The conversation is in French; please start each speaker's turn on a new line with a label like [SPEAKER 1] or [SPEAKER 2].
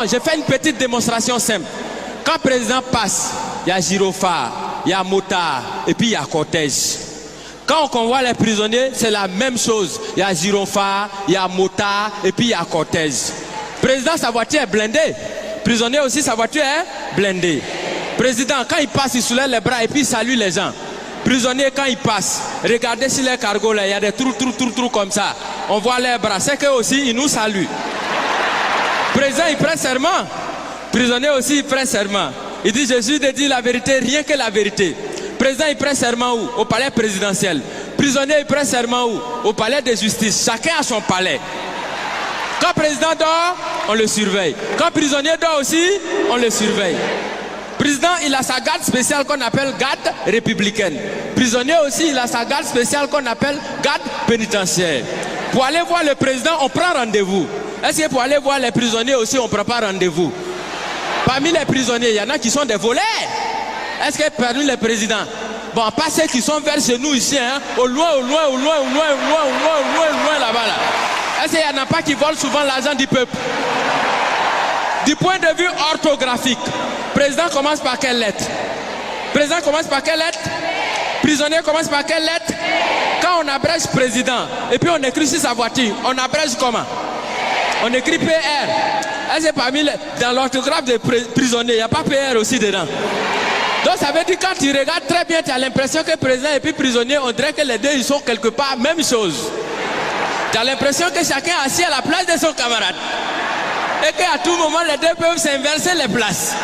[SPEAKER 1] Je fais une petite démonstration simple. Quand le président passe, il y a gyrophare, il y a motard et puis il y a cortège. Quand on convoie les prisonniers, c'est la même chose. Il y a gyrophare, il y a motard et puis il y a cortège. Président, sa voiture est blindée. Prisonnier aussi, sa voiture est blindée. Président, quand il passe, il soulève les bras et puis il salue les gens. Prisonnier, quand il passe, regardez sur les cargos là, il y a des trous comme ça. On voit les bras, c'est qu'eux aussi, ils nous saluent. Président, il prend serment. Prisonnier aussi, il prend serment. Il dit, je suis de dire la vérité, rien que la vérité. Président, il prend serment où? Au palais présidentiel. Prisonnier, il prend serment où? Au palais de justice. Chacun a son palais. Quand le président dort, on le surveille. Quand le prisonnier dort aussi, on le surveille. Président, il a sa garde spéciale qu'on appelle garde républicaine. Prisonnier aussi, il a sa garde spéciale qu'on appelle garde pénitentiaire. Pour aller voir le président, on prend rendez-vous. Est-ce que pour aller voir les prisonniers aussi, on ne prend pas rendez-vous? Parmi les prisonniers, il y en a qui sont des voleurs. Est-ce que parmi les présidents, bon, pas ceux qui sont vers chez nous ici, hein, au loin là-bas, là. Est-ce qu'il n'y en a pas qui volent souvent l'argent du peuple? Du point de vue orthographique, président commence par quelle lettre? Président commence par quelle lettre? Prisonnier commence par quelle lettre? Quand on abrège président, et puis on écrit sur sa voiture, on abrège comment? On écrit PR. Est-ce que parmi dans l'orthographe des prisonniers, il n'y a pas PR aussi dedans? Donc ça veut dire quand tu regardes très bien, tu as l'impression que président et puis prisonnier, on dirait que les deux ils sont quelque part même chose. Tu as l'impression que chacun est assis à la place de son camarade. Et qu'à tout moment, les deux peuvent s'inverser les places.